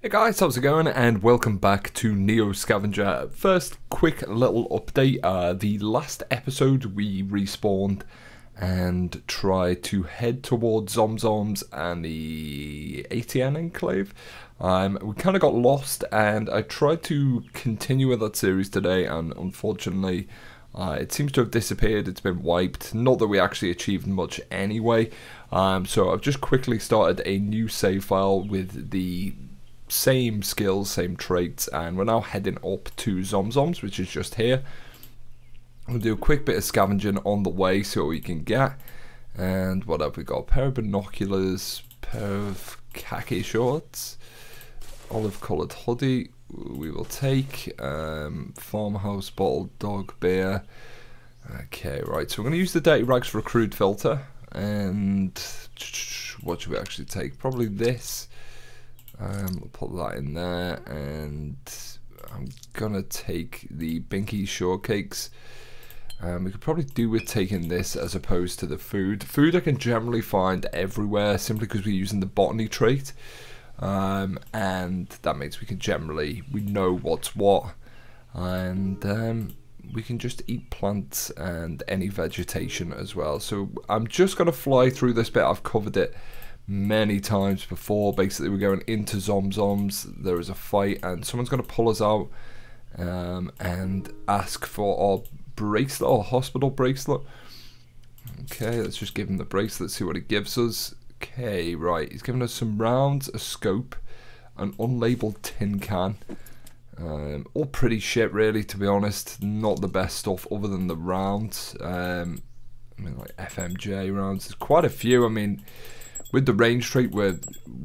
Hey guys, how's it going? And welcome back to Neo Scavenger. First, quick little update. The last episode we respawned and tried to head towards Zom Zoms and the ATN Enclave. We kind of got lost, and I tried to continue with that series today, and unfortunately it seems to have disappeared. It's been wiped. Not that we actually achieved much anyway. So I've just quickly started a new save file with the same skills, same traits, and we're now heading up to Zom Zoms, which is just here. We'll do a quick bit of scavenging on the way, see what we can get. And what have we got? A pair of binoculars, pair of khaki shorts, olive coloured hoodie we will take, farmhouse bottle, dog beer. Okay, right, so we're going to use the dirty rags for a crude filter. And what should we actually take? Probably this. We'll put that in there, and I'm gonna take the Binky shortcakes. We could probably do with taking this as opposed to the food. Food I can generally find everywhere simply because we're using the botany trait, and that means we know what's what, and we can just eat plants and any vegetation as well. So I'm just gonna fly through this bit. I've covered it many times before. Basically, we're going into Zom Zoms. There is a fight, and someone's going to pull us out and ask for our bracelet, or hospital bracelet. Okay, let's just give him the bracelet, see what he gives us. Okay, right, he's giving us some rounds, a scope, an unlabeled tin can. All pretty shit, really, to be honest. Not the best stuff other than the rounds. I mean, like FMJ rounds. There's quite a few. I mean, with the range trait, we're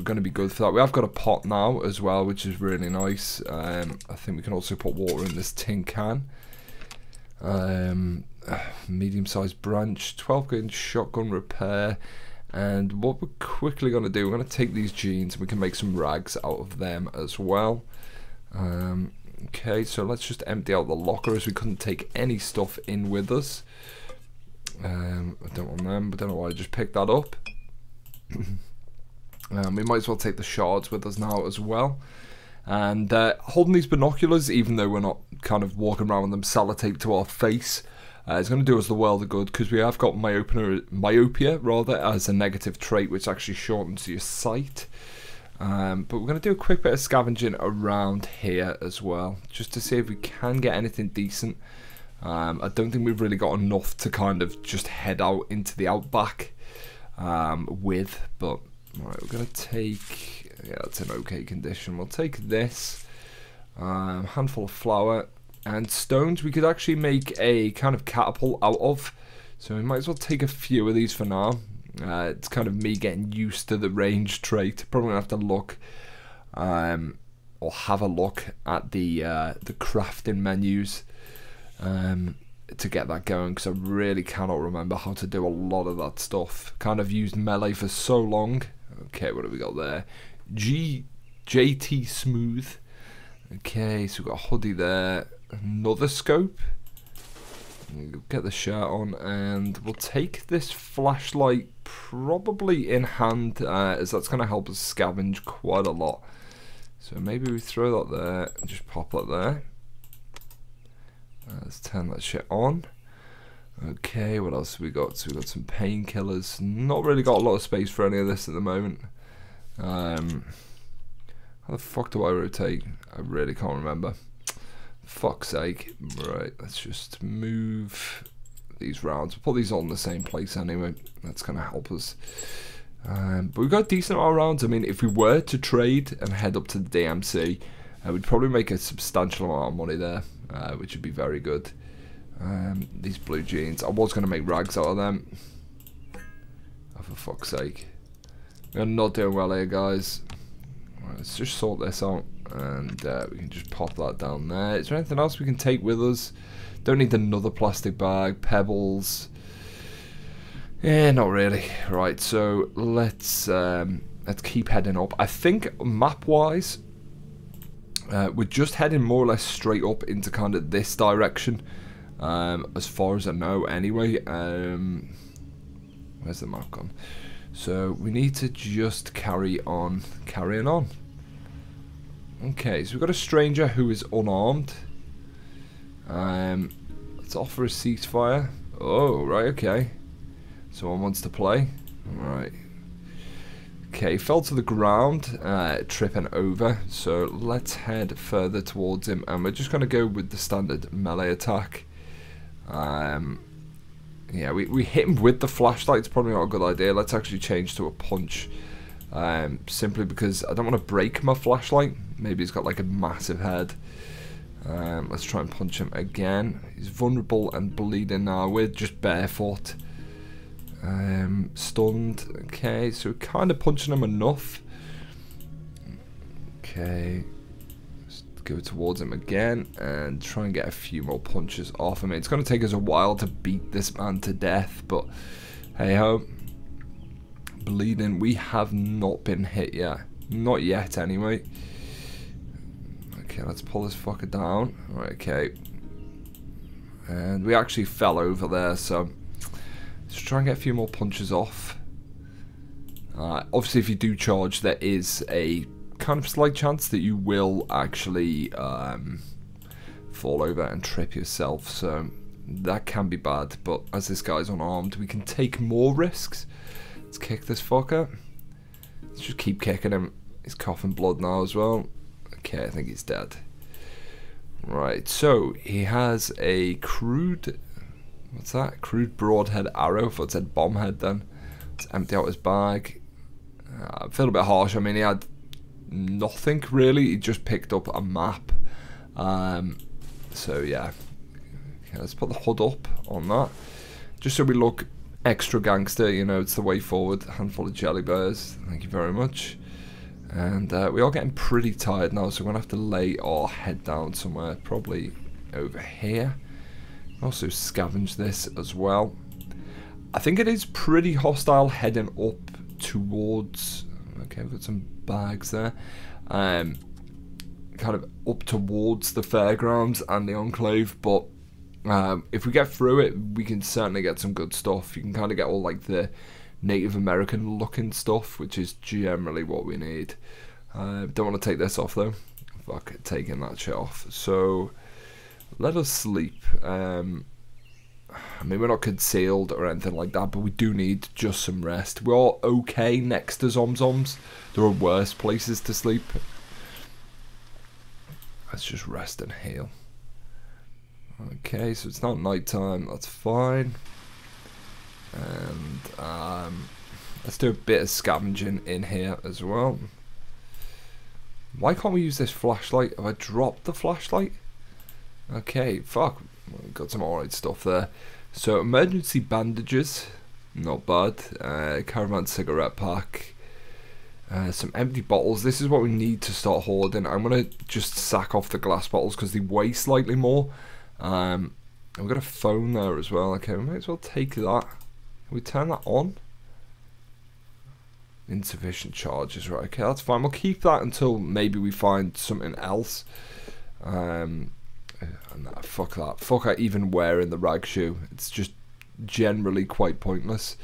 going to be good for that. We have got a pot now as well, which is really nice. I think we can also put water in this tin can. Medium-sized branch, 12-gauge shotgun repair. And what we're quickly going to do, we're going to take these jeans and we can make some rags out of them as well. Okay, so let's just empty out the locker, as we couldn't take any stuff in with us. I don't want them, but I don't know why I just picked that up. We might as well take the shards with us now as well. And holding these binoculars, even though we're not kind of walking around with them sellotaped to our face, it's going to do us the world of good, because we have got myopia rather as a negative trait, which actually shortens your sight. But we're going to do a quick bit of scavenging around here as well, just to see if we can get anything decent. I don't think we've really got enough to kind of just head out into the outback with, but right, we're gonna take, yeah, it's in okay condition. We'll take this handful of flour and stones. We could actually make a kind of catapult out of, so we might as well take a few of these for now. It's kind of me getting used to the range trait. Probably gonna have to look or have a look at the crafting menus to get that going, because I really cannot remember how to do a lot of that stuff. Kind of used melee for so long. Okay, what have we got there? JT Smooth. Okay, so we've got a hoodie there, another scope. Get the shirt on, and we'll take this flashlight probably in hand, as that's going to help us scavenge quite a lot. So maybe we throw that there and just pop that there. Let's turn that shit on. Okay, what else have we got? So we've got some painkillers. Not really got a lot of space for any of this at the moment. How the fuck do I rotate? I really can't remember. Fuck's sake. Right, let's just move these rounds. We'll put these all in the same place anyway. That's going to help us. But we've got a decent amount of rounds. I mean, if we were to trade and head up to the DMC, we'd probably make a substantial amount of money there. Which would be very good. These blue jeans, I was going to make rags out of them. Oh, for fuck's sake. We're not doing well here, guys. Right, let's just sort this out, and we can just pop that down there. Is there anything else we can take with us? Don't need another plastic bag. Pebbles. Yeah, not really. Right, so let's keep heading up. I think map-wise, we're just heading more or less straight up into kind of this direction, as far as I know anyway. Where's the map gone? So we need to just carrying on. Okay, so we've got a stranger who is unarmed. Let's offer a ceasefire. Oh, right, okay. Someone wants to play. Right. Okay, fell to the ground, tripping over. So let's head further towards him, and we're just going to go with the standard melee attack. Yeah, we hit him with the flashlight. It's probably not a good idea. Let's actually change to a punch. Simply because I don't want to break my flashlight. Maybe he's got like a massive head. Let's try and punch him again. He's vulnerable and bleeding now. We're just barefoot. Stunned. Okay, so we're kind of punching him enough. Okay. Let's go towards him again and try and get a few more punches off him. It's going to take us a while to beat this man to death, but hey ho. Bleeding. We have not been hit yet. Not yet, anyway. Okay, let's pull this fucker down. Right, okay. And we actually fell over there, so let's try and get a few more punches off. Obviously, if you do charge, there is a kind of slight chance that you will actually fall over and trip yourself, so that can be bad. But as this guy's unarmed, we can take more risks. Let's kick this fucker. Let's just keep kicking him. He's coughing blood now as well. Okay, I think he's dead. Right, so he has a crude... What's that? Crude broadhead arrow. I thought it said bomb head then. Let's empty out his bag. I feel a bit harsh. I mean, he had nothing really. He just picked up a map. So yeah. Okay, let's put the hood up on that. Just so we look extra gangster, you know, it's the way forward. A handful of jelly bears. Thank you very much. And we are getting pretty tired now, so we're going to have to lay our head down somewhere. Probably over here. Also scavenge this as well. I think it is pretty hostile heading up towards... Okay, we've got some bags there. Kind of up towards the fairgrounds and the enclave, but if we get through it, we can certainly get some good stuff. You can kind of get all like the Native American looking stuff, which is generally what we need. Don't want to take this off though. Fuck it, taking that shit off. So let us sleep. I mean, we're not concealed or anything like that, but we do need just some rest. We're okay next to Zom Zoms. There are worse places to sleep. Let's just rest and heal. Okay, so it's not night time. That's fine. And let's do a bit of scavenging in here as well. Why can't we use this flashlight? Have I dropped the flashlight? Okay, fuck. Got some alright stuff there. So emergency bandages, not bad. Caravan cigarette pack. Some empty bottles. This is what we need to start hoarding. I'm gonna just sack off the glass bottles because they weigh slightly more. We've got a phone there as well. Okay, we might as well take that. Can we turn that on? Insufficient charges, right? Okay, that's fine. We'll keep that until maybe we find something else. Fuck that. Fuck that even wearing the rag shoe. It's just generally quite pointless.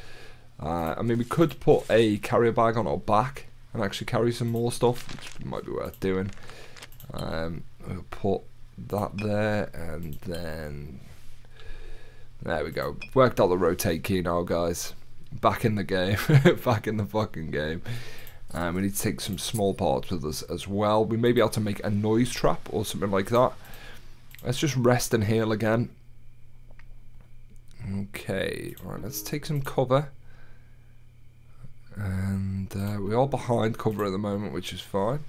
I mean, we could put a carrier bag on our back and actually carry some more stuff, which might be worth doing. We'll put that there, and then there we go. Worked out the rotate key now, guys. Back in the game. Back in the fucking game. We need to take some small parts with us as well. We may be able to make a noise trap or something like that. Let's just rest and heal again. Okay, right, let's take some cover. And we are behind cover at the moment, which is fine.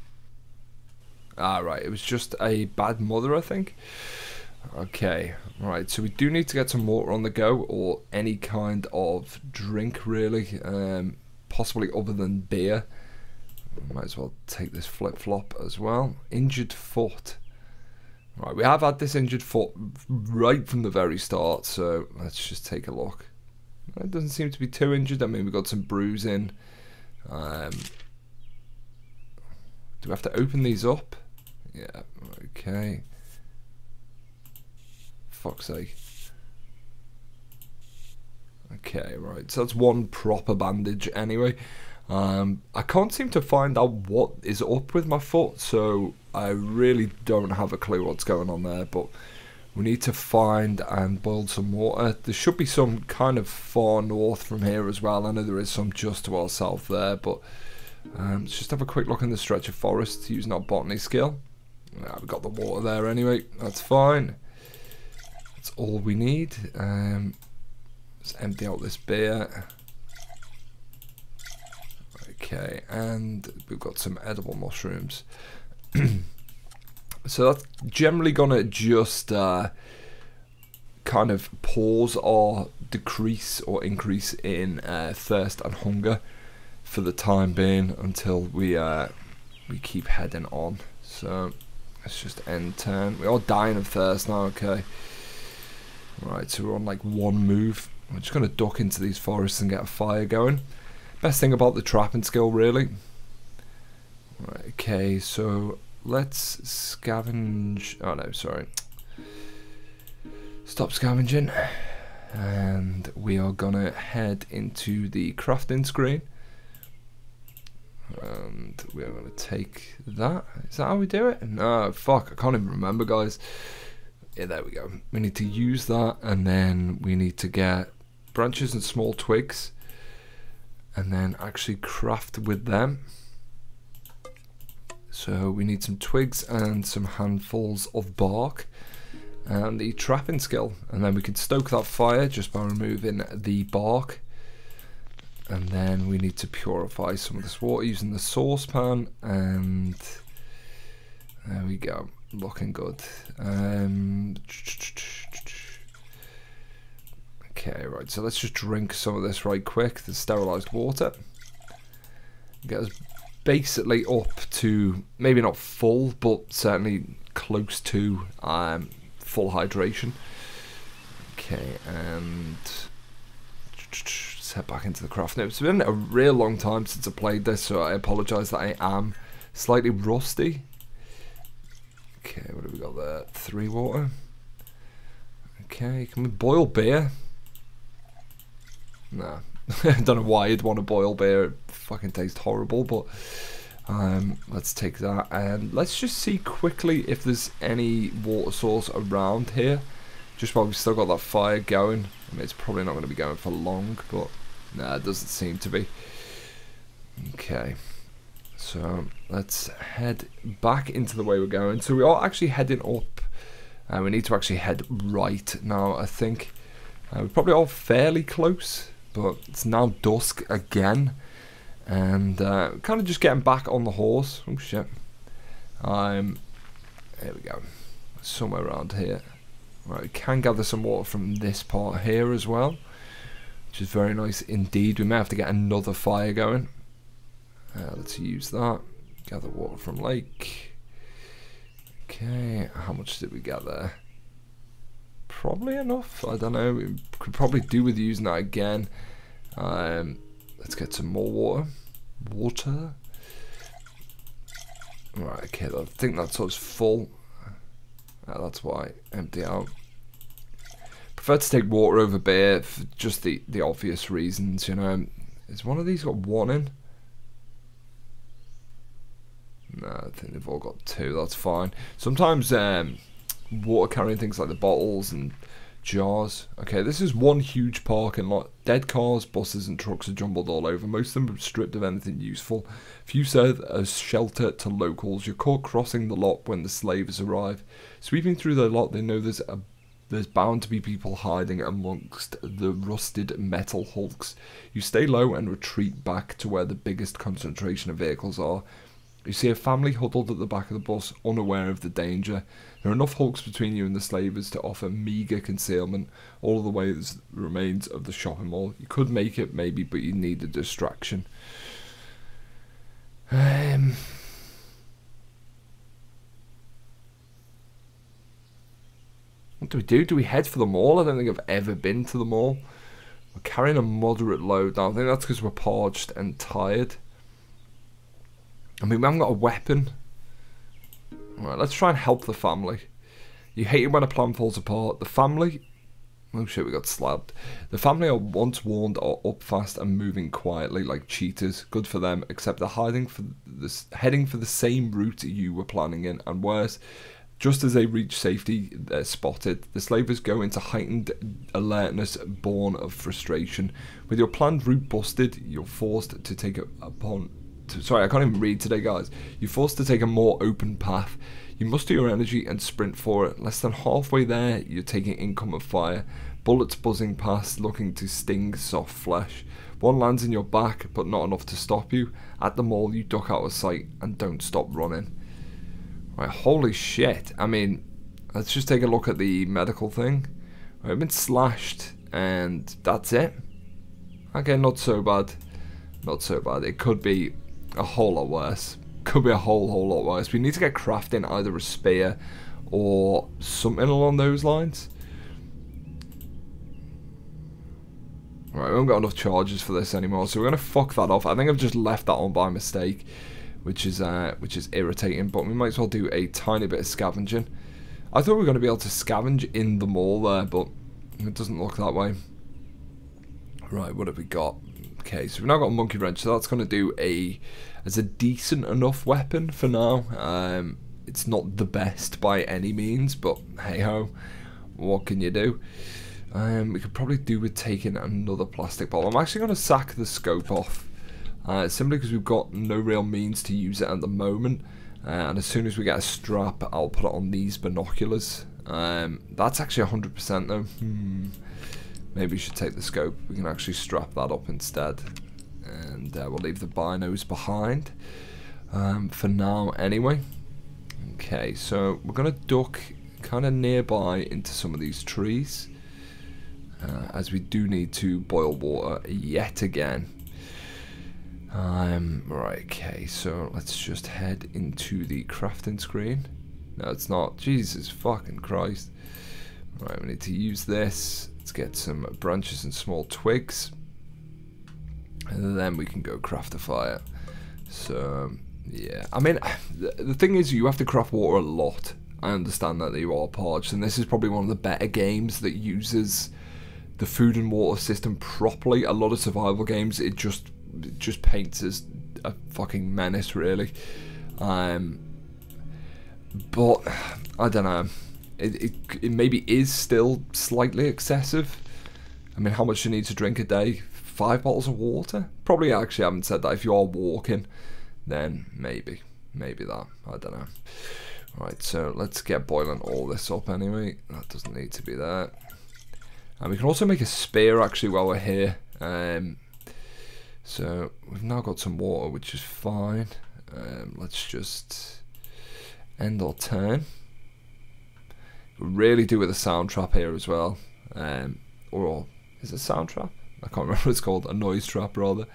Ah, right, it was just a bad mother, I think. Okay, right, so we do need to get some water on the go, or any kind of drink, really. Possibly other than beer. Might as well take this flip-flop as well. Injured foot. Right, we have had this injured foot right from the very start, so let's just take a look. It doesn't seem to be too injured. I mean, we've got some bruising. Do we have to open these up? Yeah, okay. Fuck's sake. Okay, right, so that's one proper bandage anyway. I can't seem to find out what is up with my foot, so I really don't have a clue what's going on there, but we need to find and boil some water. There should be some kind of far north from here as well. I know there is some just to our south there, but let's just have a quick look in the stretch of forest using our botany skill. We've got the water there anyway, that's fine. That's all we need. Let's empty out this beer. Okay, and we've got some edible mushrooms. So that's generally gonna just kind of pause or decrease or increase in thirst and hunger for the time being until we keep heading on. So let's just end turn. We're all dying of thirst now. Okay, right, so we're on like one move. We're just gonna duck into these forests and get a fire going. Best thing about the trapping skill, really. Right, okay, so let's scavenge. Oh no, sorry. Stop scavenging. And we are gonna head into the crafting screen. And we are gonna take that. Is that how we do it? No, fuck, I can't even remember, guys. Yeah, there we go. We need to use that, and then we need to get branches and small twigs, and then actually craft with them. So we need some twigs and some handfuls of bark and the trapping skill, and then we can stoke that fire just by removing the bark. And then we need to purify some of this water using the saucepan, and there we go, looking good. Okay, right, so let's just drink some of this right quick, the sterilized water. Get us basically up to, maybe not full, but certainly close to full hydration. Okay, and let's head back into the craft now. It's been a real long time since I played this, so I apologise that I am slightly rusty. Okay, what have we got there? 3 water. Okay, can we boil beer? Nah, I don't know why you'd want to boil beer. It fucking tastes horrible, but let's take that, and let's just see quickly if there's any water source around here, just while we've still got that fire going. I mean, it's probably not going to be going for long, but nah, it doesn't seem to be. Okay, so let's head back into the way we're going. So we are actually heading up, and we need to actually head right now, I think. We're probably all fairly close, but it's now dusk again, and kind of just getting back on the horse. Oh shit. There we go, somewhere around here. Right, we can gather some water from this part here as well, which is very nice indeed. We may have to get another fire going. Let's use that. Gather water from lake. Okay, how much did we get there? Probably enough, I don't know. We could probably do with using that again. Let's get some more water. Right, okay, I think that's us full. That's why, empty out. Prefer to take water over beer for just the obvious reasons, you know. Is one of these got 1 in? No, I think they've all got 2, that's fine. Sometimes water carrying things like the bottles and jars. Okay, this is one huge parking lot. Dead cars, buses and trucks are jumbled all over. Most of them are stripped of anything useful. Few serve as shelter to locals. You're caught crossing the lot when the slavers arrive. Sweeping through the lot, they know there's bound to be people hiding amongst the rusted metal hulks. You stay low and retreat back to where the biggest concentration of vehicles are. You see a family huddled at the back of the bus, unaware of the danger. There are enough hulks between you and the slavers to offer meagre concealment. All of the way there's the remains of the shopping mall. You could make it, maybe, but you need a distraction. What do we do? Do we head for the mall? I don't think I've ever been to the mall. We're carrying a moderate load now. I think that's because we're parched and tired. I mean, we haven't got a weapon. Alright, let's try and help the family. You hate it when a plan falls apart. The family, Oh shit, we got slabbed. The family are once warned are up fast and moving quietly like cheetahs. Good for them, except they're heading for the same route you were planning in, and worse. Just as they reach safety, they're spotted. The slavers go into heightened alertness, born of frustration. With your planned route busted, you're forced to take sorry, I can't even read today, guys. You're forced to take a more open path. You muster your energy and sprint for it. Less than halfway there, you're taking incoming fire. Bullets buzzing past, looking to sting soft flesh. One lands in your back, but not enough to stop you. At the mall, you duck out of sight and don't stop running. Right, holy shit. I mean, let's just take a look at the medical thing. Right, I've been slashed, and that's it. Okay, not so bad. Not so bad. It could be a whole lot worse. Could be a whole lot worse. We need to get crafting either a spear or something along those lines. Right, we haven't got enough charges for this anymore, so we're gonna fuck that off. I think I've just left that on by mistake, which is irritating. But we might as well do a tiny bit of scavenging. I thought we were going to be able to scavenge in the mall there, but it doesn't look that way. Right, what have we got? Okay, so we've now got a monkey wrench, so that's going to do as a decent enough weapon for now. It's not the best by any means, but hey ho, what can you do? We could probably do with taking another plastic bottle. I'm actually going to sack the scope off. Simply because we've got no real means to use it at the moment, and as soon as we get a strap, I'll put it on these binoculars. That's actually 100% though. Maybe we should take the scope. We can actually strap that up instead, and we'll leave the binos behind for now anyway. Okay, so we're gonna duck kind of nearby into some of these trees, as we do need to boil water yet again. Right, okay, so let's just head into the crafting screen. No, it's not. Jesus fucking Christ. Right, we need to use this. Let's get some branches and small twigs, and then we can go craft a fire. So, yeah. I mean, the thing is, you have to craft water a lot. I understand that you are parched, and this is probably one of the better games that uses the food and water system properly. A lot of survival games, it just paints as a fucking menace, really. But I don't know. It maybe is still slightly excessive. I mean, how much do you need to drink a day? 5 bottles of water? Probably actually haven't said that. If you are walking, then maybe that. I don't know. Right, so let's get boiling all this up anyway. That doesn't need to be there. And we can also make a spear actually while we're here. So we've now got some water, which is fine. Let's just end our turn. We really do with a sound trap here as well. Or is it a sound trap? I can't remember what it's called. A noise trap rather.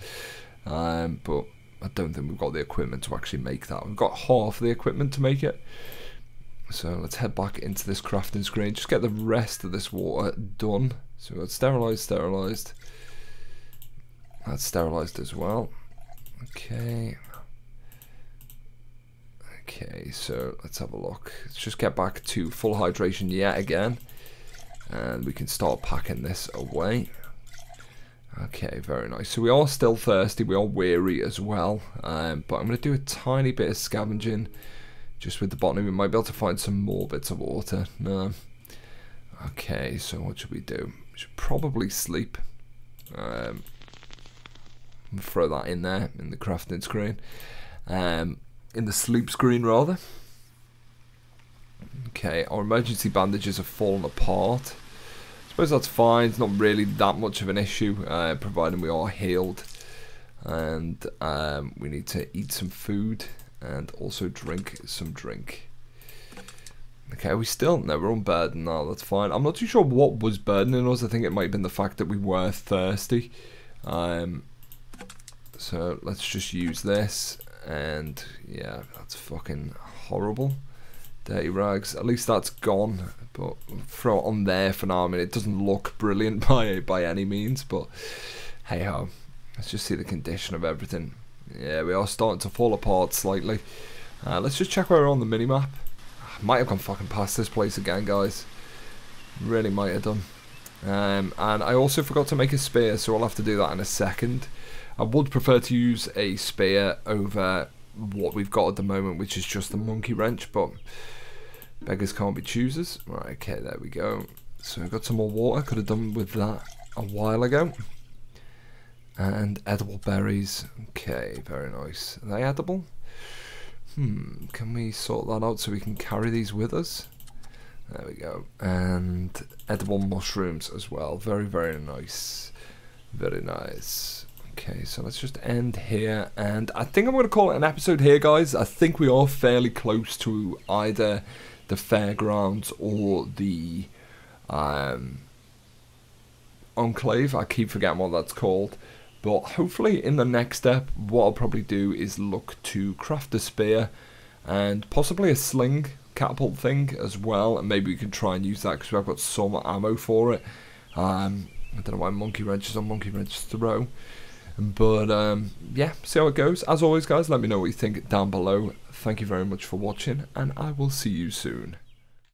But I don't think we've got the equipment to actually make that. We've got half the equipment to make it. So let's head back into this crafting screen. Just get the rest of this water done. So we've got sterilised. That's sterilised as well. Okay. Okay, so let's have a look. Let's just get back to full hydration yet again. And we can start packing this away. Okay, very nice. So we are still thirsty. We are weary as well. But I'm going to do a tiny bit of scavenging. Just with the botany, we might be able to find some more bits of water. No. Okay, so what should we do? We should probably sleep. Throw that in there, in the crafting screen. In the sleep screen, rather. Okay, our emergency bandages have fallen apart. I suppose that's fine. It's not really that much of an issue, providing we are healed. And we need to eat some food. And also drink some drink. Okay, we still... No, we're unburdened now, that's fine. I'm not too sure what was burdening us. I think it might have been the fact that we were thirsty. So, let's just use this. And, yeah, that's fucking horrible. Dirty rags. At least that's gone. But throw it on there for now. I mean, it doesn't look brilliant by any means. But, hey-ho. Let's just see the condition of everything. Yeah, we are starting to fall apart slightly. Let's just check where we're on the minimap. Might have gone fucking past this place again, guys. Really might have done. And I also forgot to make a spear, so I'll have to do that in a second. I would prefer to use a spear over what we've got at the moment, which is just the monkey wrench, but beggars can't be choosers. Right, okay, there we go. So I've got some more water, could have done with that a while ago. And edible berries, okay, very nice. Are they edible? Can we sort that out so we can carry these with us? There we go. And edible mushrooms as well, very, very nice. Very nice. Okay, so let's just end here, and I think I'm going to call it an episode here, guys. I think we are fairly close to either the fairgrounds or the enclave. I keep forgetting what that's called, but hopefully in the next step, what I'll probably do is look to craft a spear and possibly a sling catapult thing as well, and maybe we can try and use that because I've got some ammo for it. I don't know why monkey wrench is on monkey wrench throw. But yeah, see how it goes. As always, guys, let me know what you think down below. Thank you very much for watching, and I will see you soon.